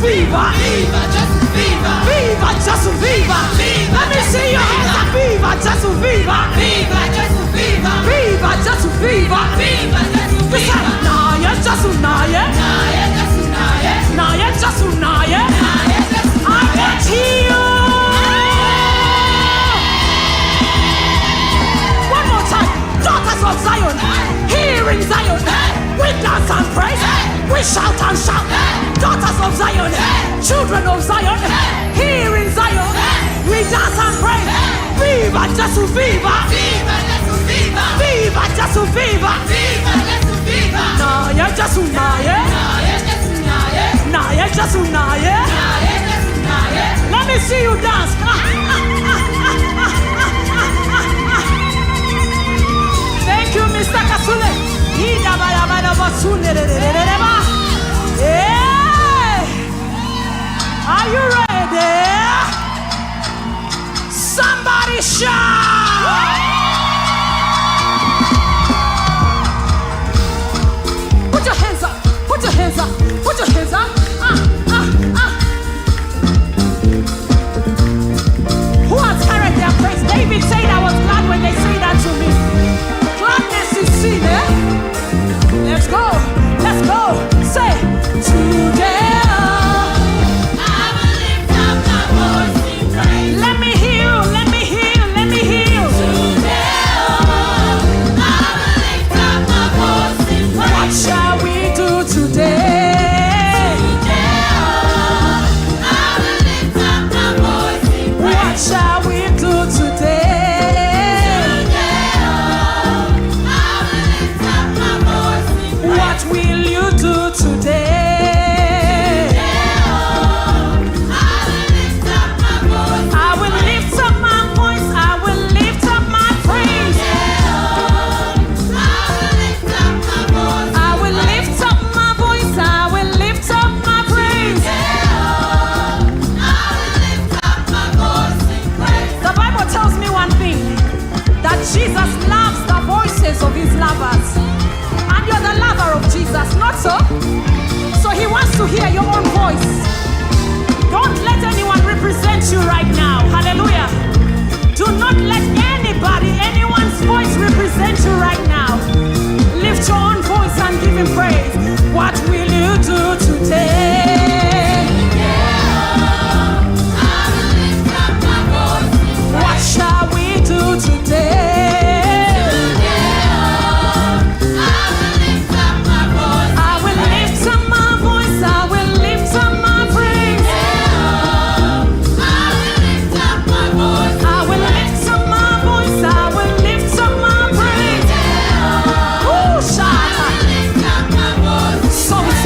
viva. Viva Jesus viva. Viva Jesus viva. Let me see your hands up. Viva Jesus viva. Viva Jesus viva. Viva Jesus viva. Viva Jesus viva. Naye Jesus naye. Naye Jesus naye. Naye Jesus naye. Naye Jesus I can hear you. One more time. Daughters of Zion. Here in Zion. We dance and praise. We shout and shout. Daughters of Zion. Children of Zion. Here in Zion. We dance and praise. Viva Jesus viva. Viva Jesus viva. Viva Jesus viva. Viva Jesus viva. Naye Jesus naye. Naye Jesus naye. Naye Jesus naye. Naye Jesus naye. Let me see you dance. Thank you, Mr. Kasule. Yeah. Are you ready? Somebody shout. Put your hands up. Put your hands up. Put your hands up. Who has carried their praise? David said, I was glad when they say that to me. Gladness is seen, eh? Let's go. Let's go. Say, today. I will lift up my voice in praise. Let me hear you. Let me hear you. Let me hear you. Today, I will lift up my voice in What praise. shall we do today? Today, I will lift up my voice in What praise. shall we do today? What will you do today? I will lift up my voice. I will lift up my praise. I will lift up my voice. I will lift up my praise. The Bible tells me one thing, that Jesus loves the voices of his lovers. And you're the lover of Jesus, not so? So he wants to hear your own voice. Don't let anyone represent you right now. Hallelujah. Do not let anybody, anyone's voice represent you right now. Lift your own voice and give him praise. What will you do today? What shall we do today? I will lift up my voice. I will lift up my praise. I will lift up my voice. I will lift up my praise. Ooh, shout. So it's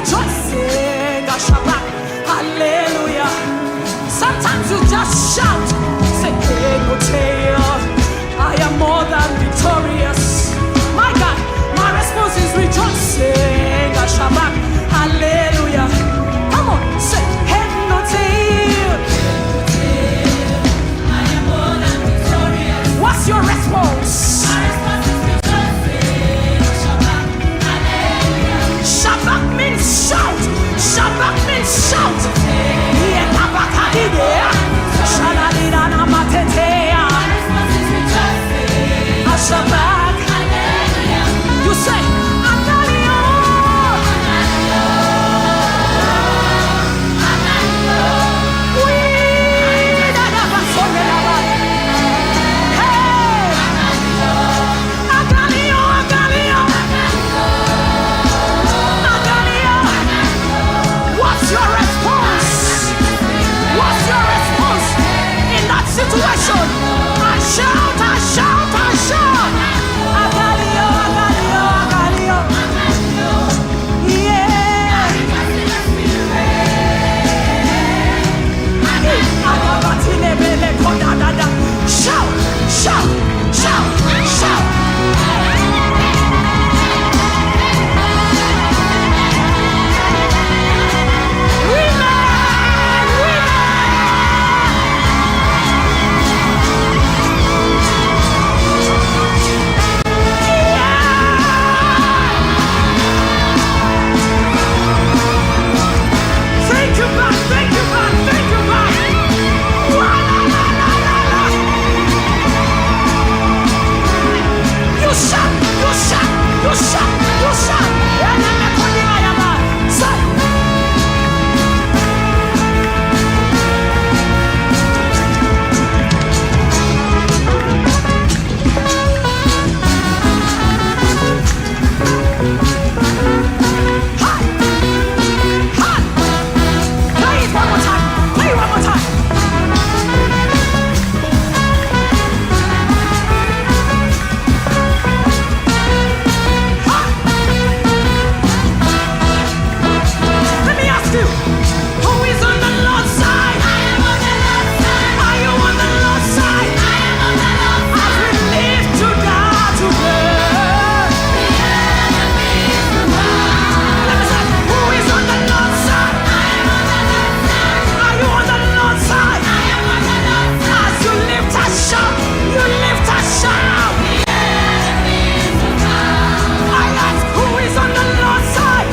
rejoicing. Shabbat. Hallelujah. Sometimes you just shout. Say, hey, no tail. I am more than victorious. My God, my response is rejoicing. Shabbat. Hallelujah. Come on, say, hey, no tail. I am more than victorious. What's your response? My response is rejoicing. Shabbat. Hallelujah. Shabbat means shout. Shabbat means shout. Shabbat. You say, Analio. What's your response? What's your response in that situation? I shout, I shout, I shout. Agalio, Agalio, Agalio. Yeah. Agabatilebele kodadada. Shout, shout, shout, shout. Thank you, God. Thank you, God. Thank you, God. Wa la la la la la. You shout, you shout, you shout, you shout. Say. Hi. Hi. Play it one more time. Play it one more time. Hi. Let me ask you, who is on the Lord's side? I am on the Lord's side. Are you on the Lord's side? I am on the Lord's As we live to God today. Let me say, who is on the Lord's side? Are you on the Lord's side? As you lift a shout, you lift a shout. I ask, who is on the Lord's side?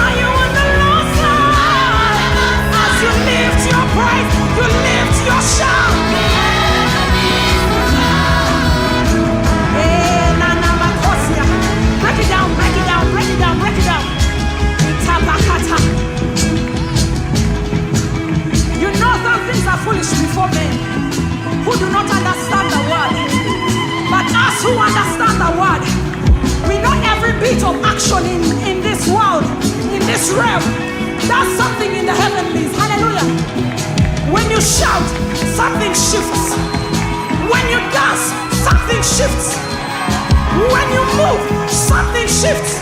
Are you on the Lord's side? As you lift your praise, you lift your shout. Eh, na, na, makosia. Break it down, break it down, break it down, break it down. Itabakata. You know that things are foolish before men who do not understand the word. But us who understand the word, we know every bit of action in this world, in this realm. That's something in the heavenlies. Hallelujah. When you shout, something shifts. When you dance, something shifts. When you move, something shifts.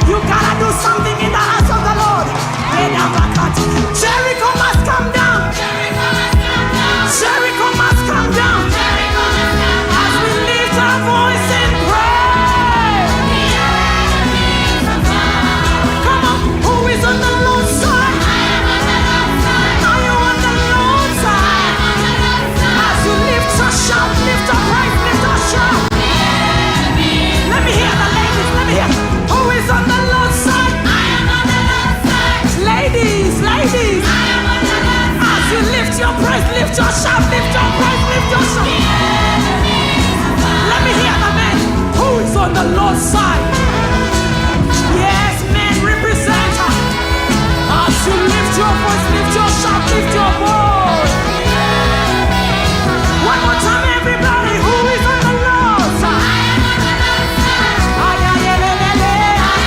You gotta do something in the house of the Lord. Jericho must come down. Jericho must come down. As we lift our voice and pray. Come on, who is on the Lord's side? Are you on the Lord's side? As you lift your shout, lift your praise, lift your shout. Let me hear the ladies, let me hear. Who is on the Lord's side? Ladies, ladies. As you lift your praise, lift your shout, lift your praise, lift your shout. Let me hear the men. Who is on the Lord's side? Yes, men represent her. As you lift your voice, lift your shout, lift your voice. One more time, everybody. Who is on the Lord's side? Ay, ay, ay, ay, ay, ay.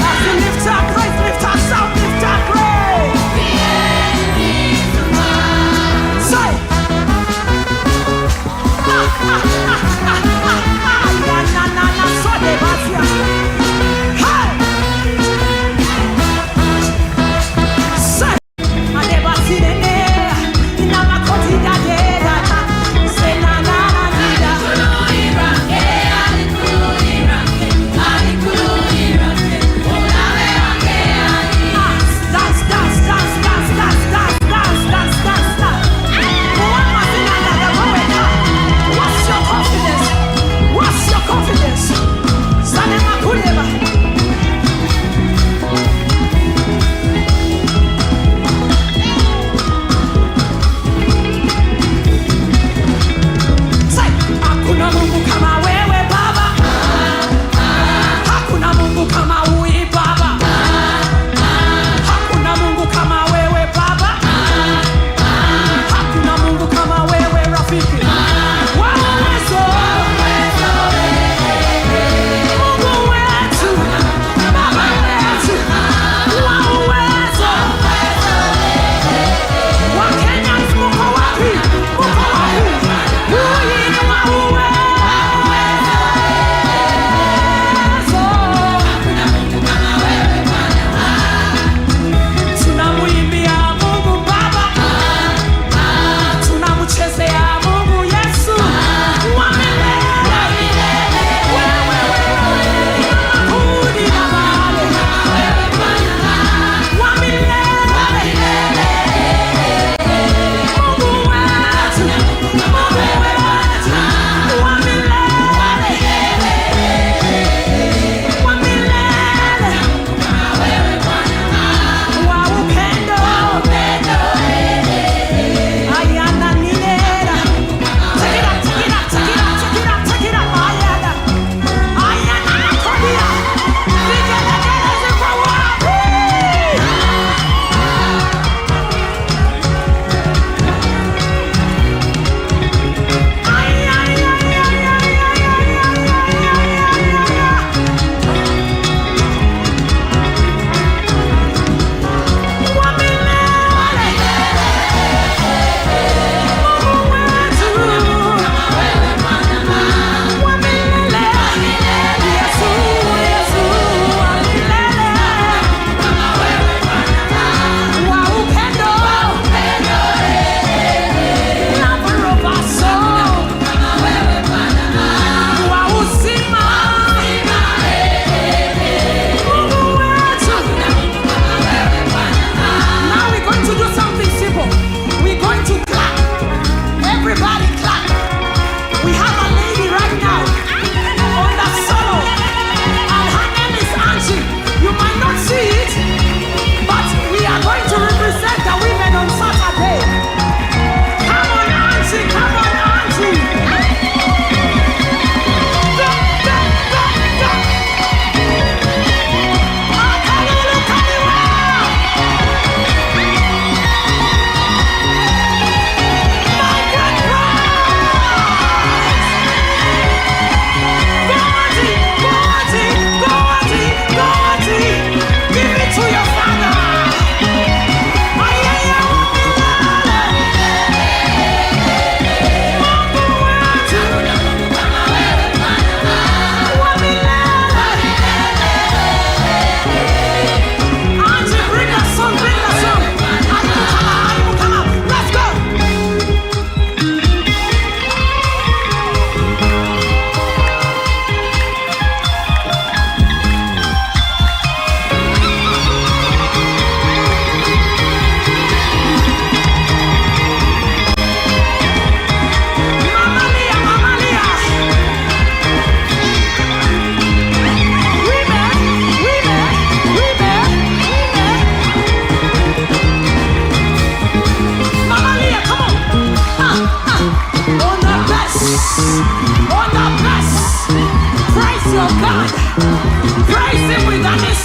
As you lift our praise, lift our shout, lift our praise. Say. Ya, na, na, na, so de bas.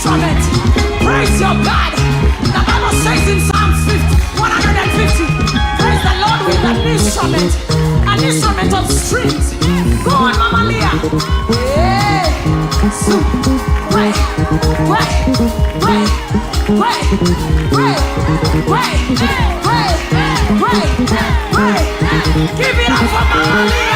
instrument. Praise your God. The Bible says in Psalms 150, praise the Lord with an instrument of strings. Go on, Mama Leah. Yeah. So, pray. Give it up for Mama Leah.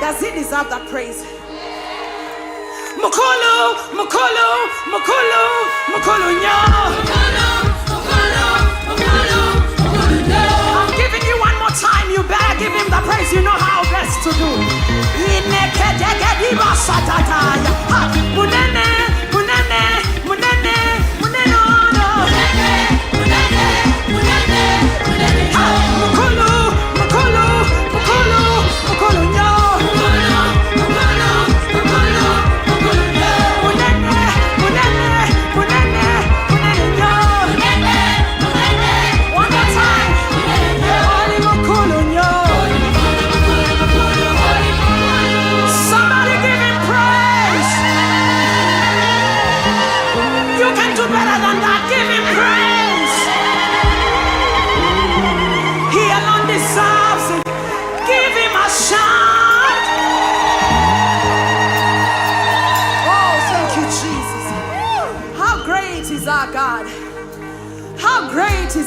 Does he deserve that praise? Mukulu, Mukulu, Mukulu, Mukulu, I'm giving you one more time. You better give him the praise. You know how best to do. Munene, munene, munene, munene, Mukulu, Mukulu, Mukulu, Mukulu,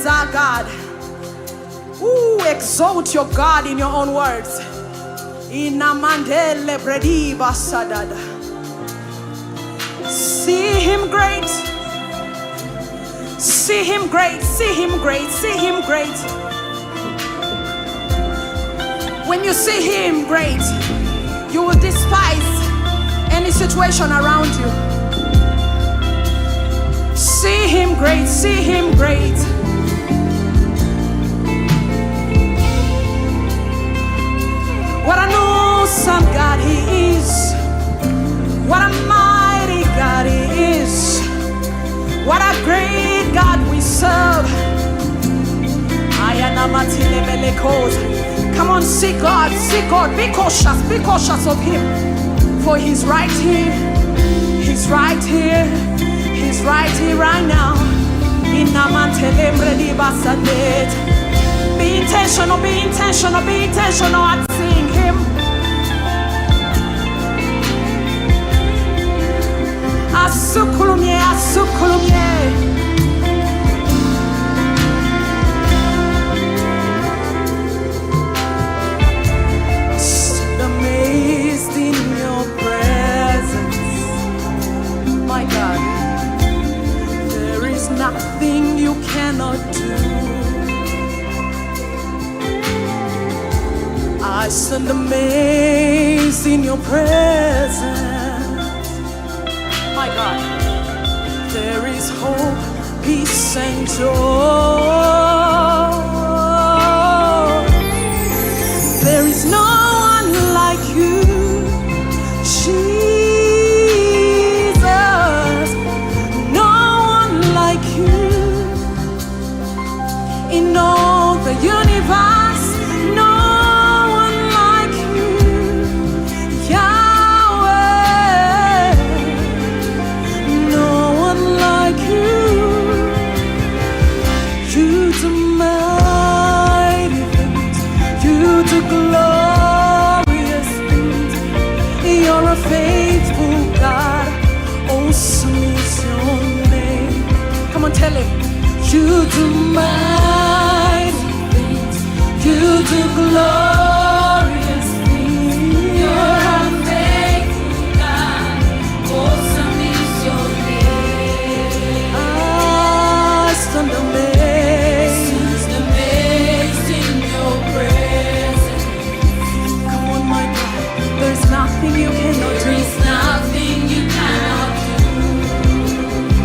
is our God. Ooh, exalt your God in your own words. Inamandele bredi basadada. See him great see him great, see him great, see him great. When you see him great, you will despise any situation around you. See him great, see him great. What an awesome God he is. What a mighty God he is. What a great God we serve. Come on, seek God, seek God. Be cautious of him. For he's right here. He's right here. He's right here right now. Be intentional, be intentional, be intentional at seeing him. Asukulumye, asukulumye. Stand amazed in your presence, my God. There is nothing you cannot do. I stand amazed in your presence, my God. There is hope, peace and joy. There is no one like you, Jesus. No one like you in all the universe. No one like you, Yahweh. No one like you. You do mighty things. You do glorious things. You're a faithful God. Awesome is your name. Come on, tell him. You do mighty things. You do glorious things. You're a faithful God. Awesome is your name. I stand amazed. Stand amazed in your presence. Come on, my God. There's nothing you cannot There do. is nothing you cannot do.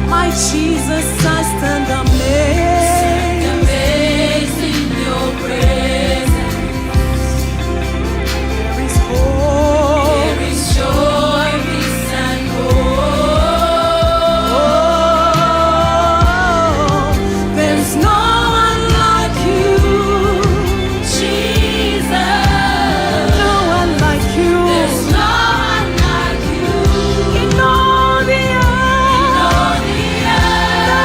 My Jesus, I stand amazed. Amazed in your presence. There is hope. There is joy, peace, and hope. Oh, there's no one like you. Jesus. No one like you. There's no one like you. In all the earth. On the earth. No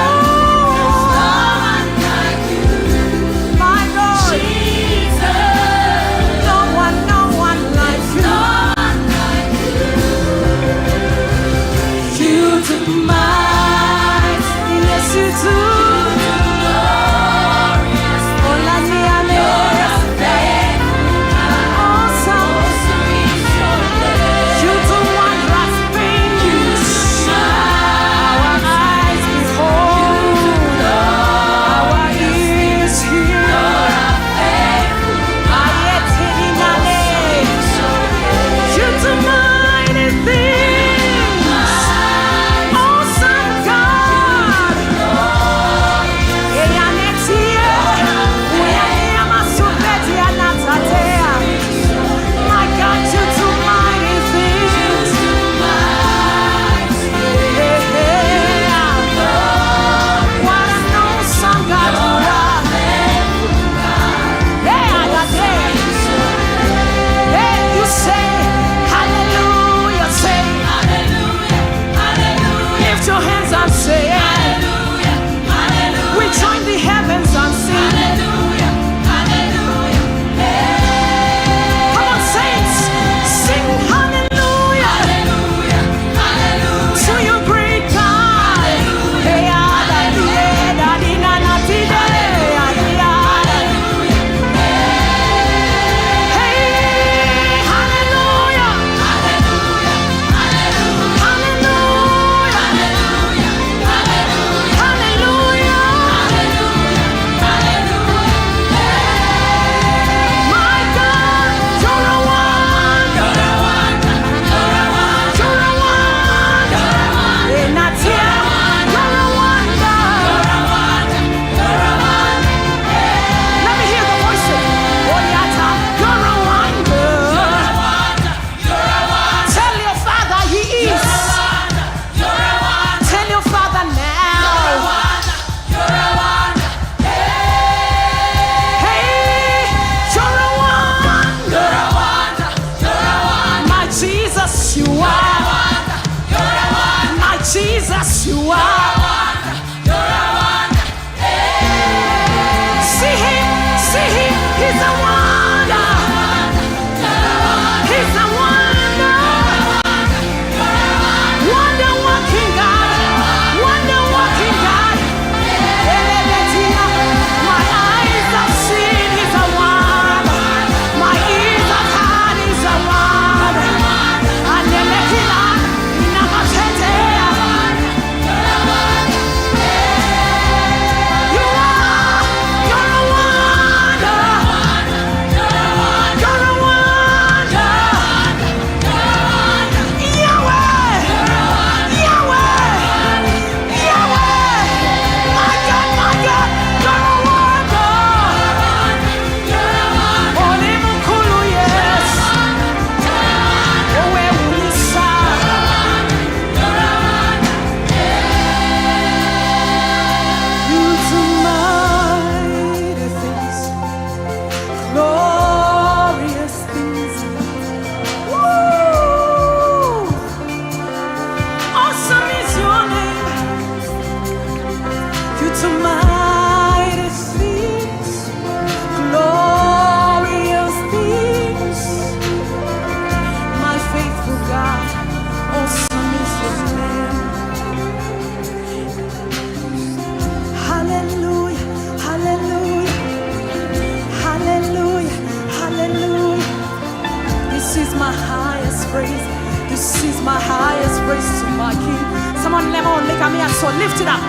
So lift it up.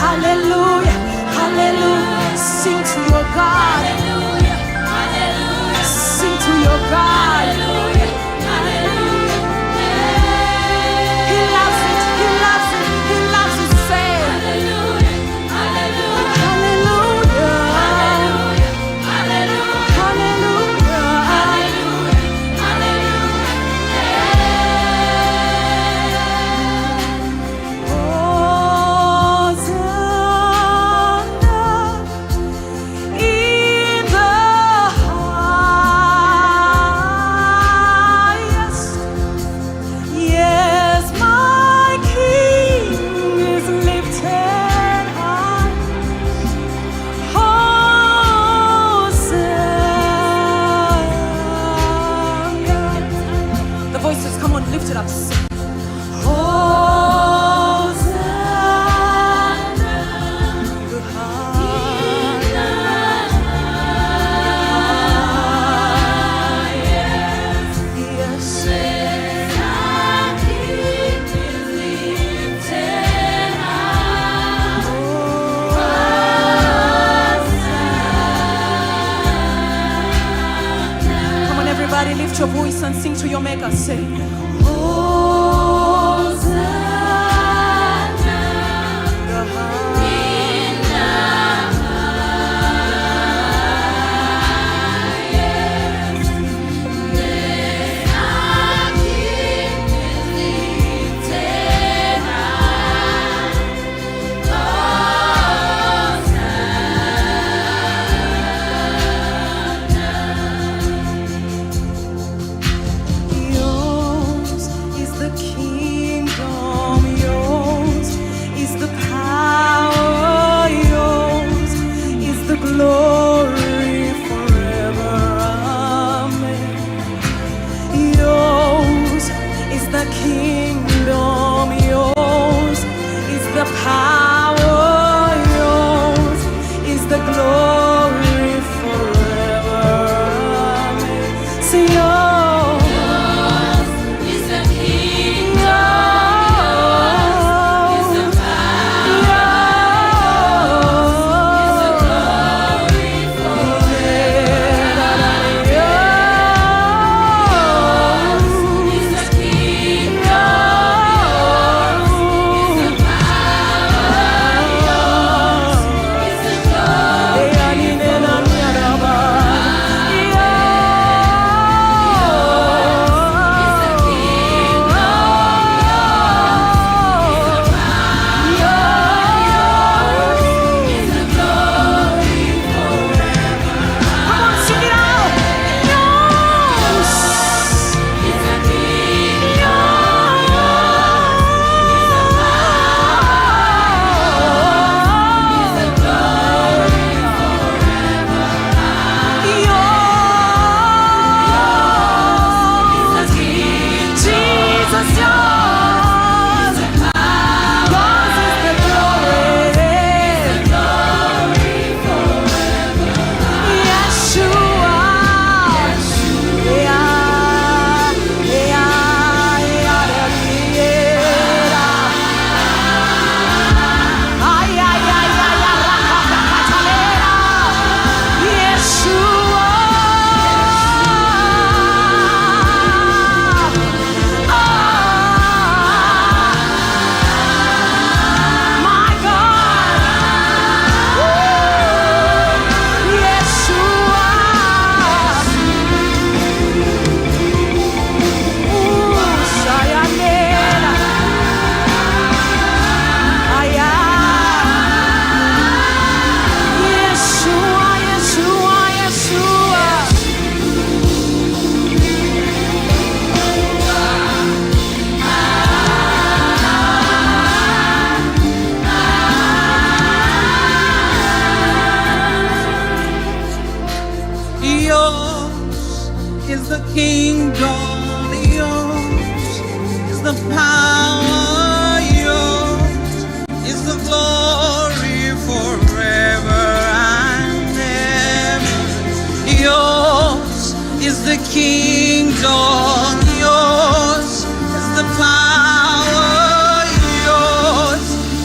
Hallelujah, hallelujah. Sing to your God. Sing to your God. He loves it, he loves it, he loves it. Say hallelujah, lift it up. Come on, everybody, lift your voice and sing to your Maker. Say.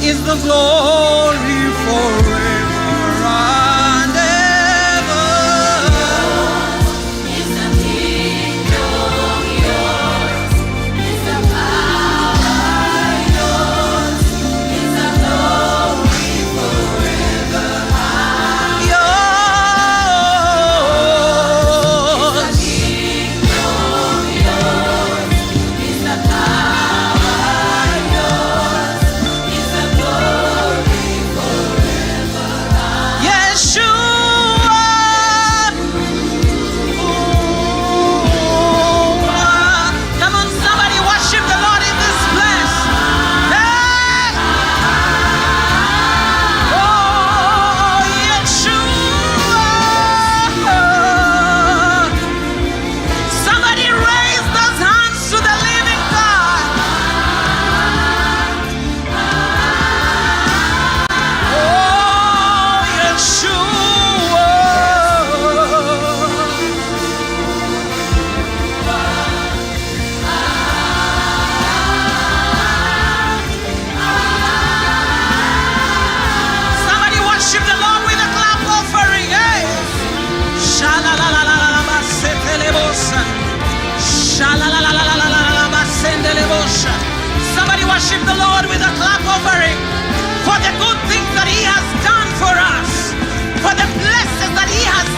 Is the glory forever and ever. Is the kingdom yours? Is the power yours? Is the glory forever? Yours. Kingdom yours? Is the power yours? Is the glory forever? Yeshua. Come on, somebody worship the Lord in this place. Hey! Oh, Yeshua. Somebody raise those hands to the living God. Oh, Yeshua. Somebody worship the Lord with a clap offering. Hey! Shalalalalalabasetelebosha. Shalalalalalabasendelebosha. Somebody worship the Lord with a clap offering for the good things that He has done for us, for the blessings that He has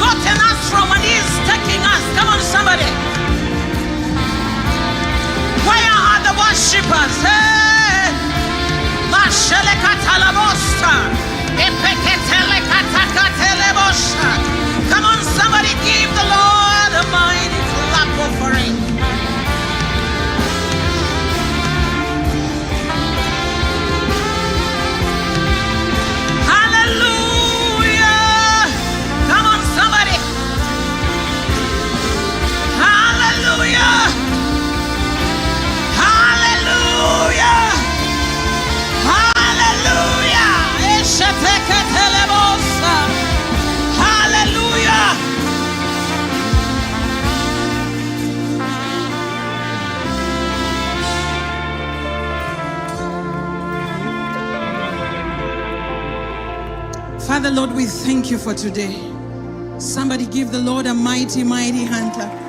gotten us from and He is taking us. Come on, somebody. Where are the worshippers? Hey! Mashelekatalabosta. Epeketelekatakatelebosha. Come on, somebody, give the Lord a mighty clap offering. Hallelujah. Come on, somebody. Hallelujah. Hallelujah. Hallelujah. Esheteketelebosa. Hallelujah. Father, Lord, we thank you for today. Somebody give the Lord a mighty, mighty hand clap.